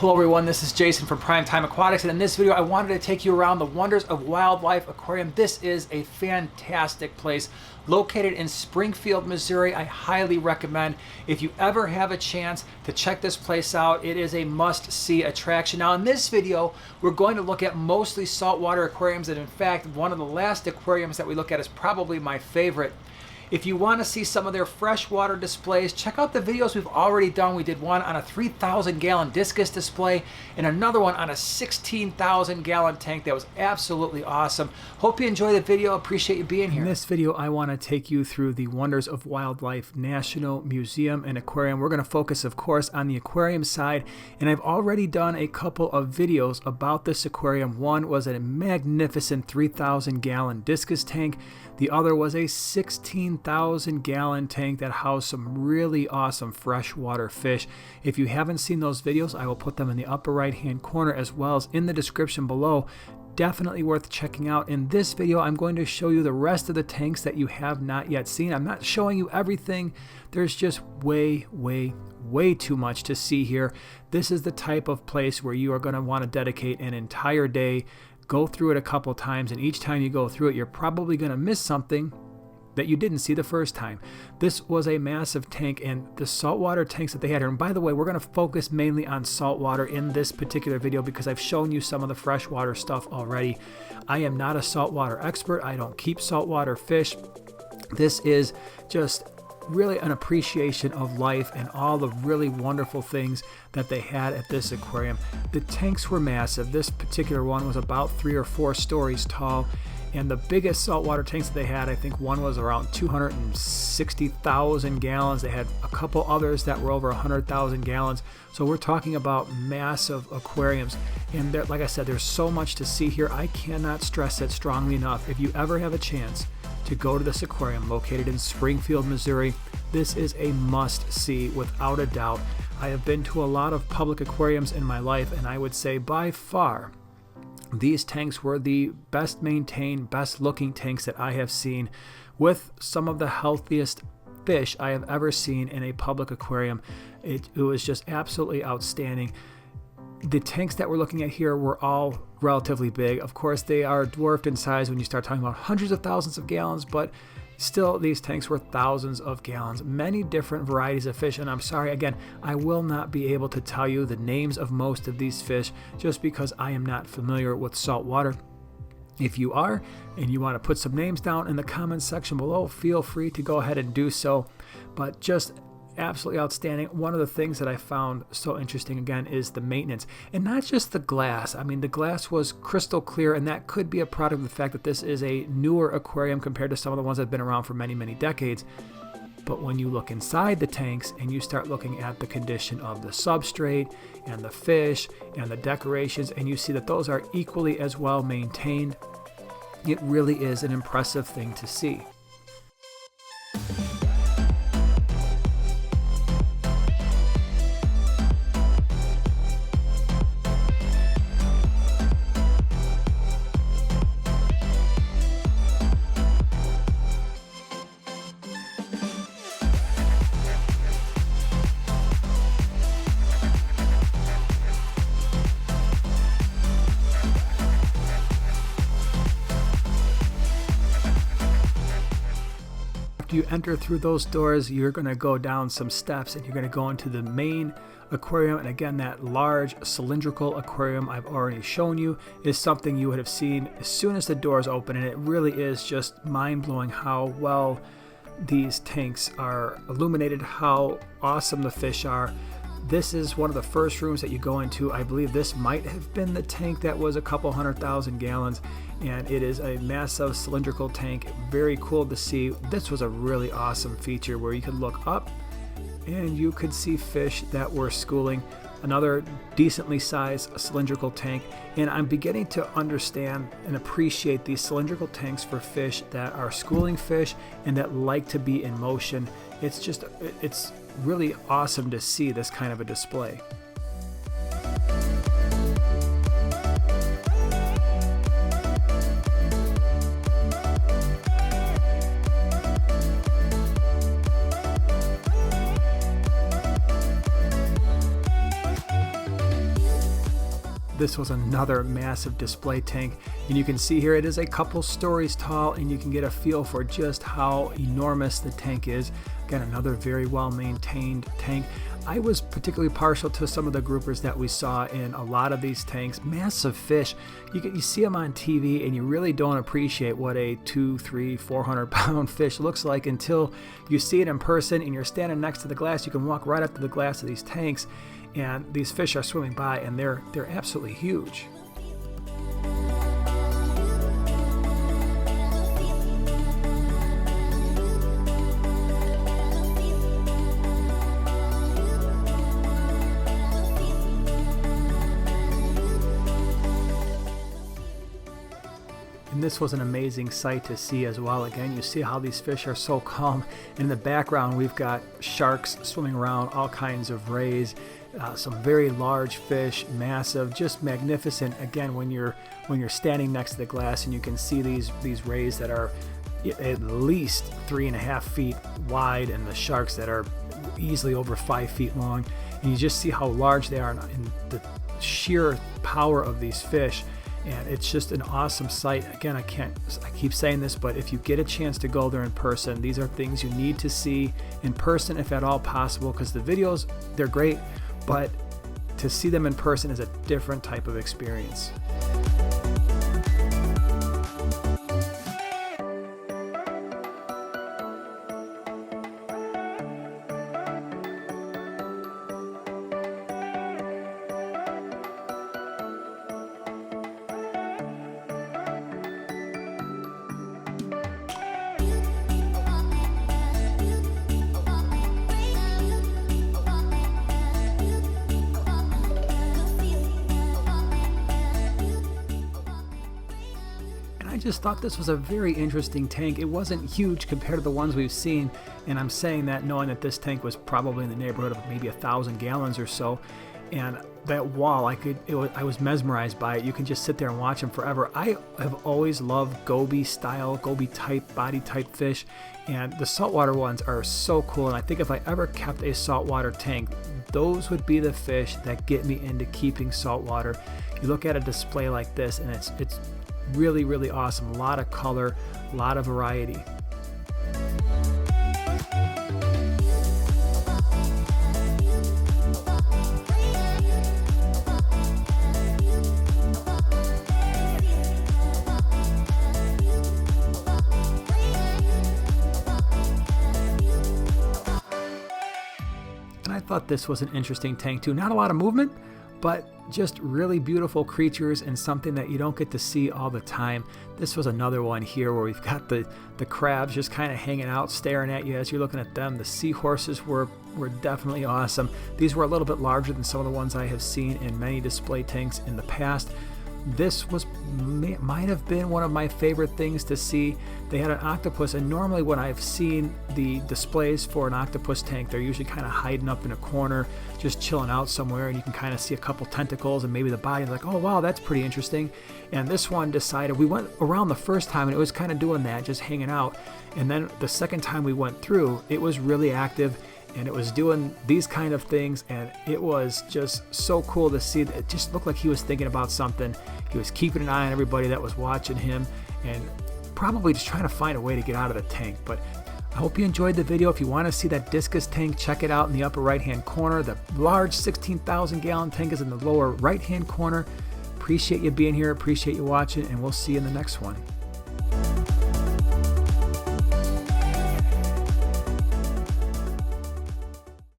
Hello everyone, this is Jason from Primetime Aquatics, and in this video I wanted to take you around the Wonders of Wildlife Aquarium. This is a fantastic place located in Springfield, Missouri. I highly recommend if you ever have a chance to check this place out. It is a must-see attraction. Now in this video we're going to look at mostly saltwater aquariums, and in fact one of the last aquariums that we look at is probably my favorite. If you want to see some of their freshwater displays, check out the videos we've already done. We did one on a 3,000 gallon discus display and another one on a 16,000 gallon tank that was absolutely awesome. Hope you enjoy the video. Appreciate you being here. In this video, I want to take you through the Wonders of Wildlife National Museum and Aquarium. We're going to focus, of course, on the aquarium side, and I've already done a couple of videos about this aquarium. One was a magnificent 3,000 gallon discus tank. The other was a 16,000 gallon tank that housed some really awesome freshwater fish. If you haven't seen those videos, I will put them in the upper right hand corner as well as in the description below. Definitely worth checking out. In this video, I'm going to show you the rest of the tanks that you have not yet seen. I'm not showing you everything. There's just way too much to see here. This is the type of place where you are going to want to dedicate an entire day, go through it a couple times, and each time you go through it, you're probably going to miss something that you didn't see the first time. This was a massive tank, and the saltwater tanks that they had here, and by the way, we're going to focus mainly on saltwater in this particular video because I've shown you some of the freshwater stuff already. I am not a saltwater expert. I don't keep saltwater fish. This is just really an appreciation of life and all the really wonderful things that they had at this aquarium. The tanks were massive. This particular one was about 3 or 4 stories tall, and the biggest saltwater tanks that they had, I think one was around 260,000 gallons. They had a couple others that were over 100,000 gallons. So we're talking about massive aquariums, and there, like I said, there's so much to see here. I cannot stress it strongly enough. If you ever have a chance to go to this aquarium located in Springfield, Missouri, this is a must-see without a doubt. I have been to a lot of public aquariums in my life, and I would say by far these tanks were the best maintained, best looking tanks that I have seen, with some of the healthiest fish I have ever seen in a public aquarium. It was just absolutely outstanding. The tanks that we're looking at here were all relatively big. Of course, they are dwarfed in size when you start talking about hundreds of thousands of gallons, but still, these tanks were thousands of gallons, many different varieties of fish. And I'm sorry, again, I will not be able to tell you the names of most of these fish just because I am not familiar with saltwater. If you are, and you want to put some names down in the comments section below, feel free to go ahead and do so. But just absolutely outstanding. One of the things that I found so interesting, again, is the maintenance, and not just the glass. I mean, the glass was crystal clear, and that could be a product of the fact that this is a newer aquarium compared to some of the ones that have been around for many decades. But when you look inside the tanks and you start looking at the condition of the substrate and the fish and the decorations, and you see that those are equally as well maintained, it really is an impressive thing to see. You enter through those doors, you're going to go down some steps and you're going to go into the main aquarium. And again, that large cylindrical aquarium I've already shown you is something you would have seen as soon as the doors open, and it really is just mind-blowing how well these tanks are illuminated, how awesome the fish are. This is one of the first rooms that you go into. I believe this might have been the tank that was a couple 100,000 gallons, and it is a massive cylindrical tank. Very cool to see. This was a really awesome feature where you could look up and you could see fish that were schooling. Another decently sized cylindrical tank, and I'm beginning to understand and appreciate these cylindrical tanks for fish that are schooling fish and that like to be in motion. It's really awesome to see this kind of a display. this was another massive display tank, and you can see here it is a couple stories tall, and you can get a feel for just how enormous the tank is. Again, another very well maintained tank. I was particularly partial to some of the groupers that we saw in a lot of these tanks. Massive fish. You see them on TV and you really don't appreciate what a 200, 300, 400 pound fish looks like until you see it in person and you're standing next to the glass. You can walk right up to the glass of these tanks and these fish are swimming by, and they're absolutely huge. And this was an amazing sight to see as well. Again, you see how these fish are so calm. In the background, we've got sharks swimming around, all kinds of rays, some very large fish, massive, just magnificent. Again, when you're standing next to the glass and you can see these rays that are at least 3.5 feet wide, and the sharks that are easily over 5 feet long, and you just see how large they are and the sheer power of these fish. And it's just an awesome sight. Again, I keep saying this, but if you get a chance to go there in person, these are things you need to see in person if at all possible, because the videos, they're great, but to see them in person is a different type of experience. I just thought this was a very interesting tank. It wasn't huge compared to the ones we've seen, and I'm saying that knowing that this tank was probably in the neighborhood of maybe 1,000 gallons or so. And that wall, I was mesmerized by it. You can just sit there and watch them forever. I have always loved goby style, goby type, body type fish, and the saltwater ones are so cool. And I think if I ever kept a saltwater tank, those would be the fish that get me into keeping saltwater. You look at a display like this, and it's really, really awesome. A lot of color, a lot of variety. And I thought this was an interesting tank too. Not a lot of movement, but just really beautiful creatures and something that you don't get to see all the time. This was another one here where we've got the crabs just kind of hanging out, staring at you as you're looking at them. The seahorses were definitely awesome. These were a little bit larger than some of the ones I have seen in many display tanks in the past. This might have been one of my favorite things to see. They had an octopus, and normally when I've seen the displays for an octopus tank, they're usually kind of hiding up in a corner, just chilling out somewhere, and you can kind of see a couple tentacles and maybe the body. Like, oh wow, that's pretty interesting. And this one decided, we went around the first time and it was kind of doing that, just hanging out. And then the second time we went through, it was really active. And it was doing these kind of things, and it was just so cool to see. It just looked like he was thinking about something. He was keeping an eye on everybody that was watching him, and probably just trying to find a way to get out of the tank. But I hope you enjoyed the video. If you want to see that discus tank, check it out in the upper right hand corner. The large 16,000 gallon tank is in the lower right hand corner. Appreciate you being here, appreciate you watching, and we'll see you in the next one.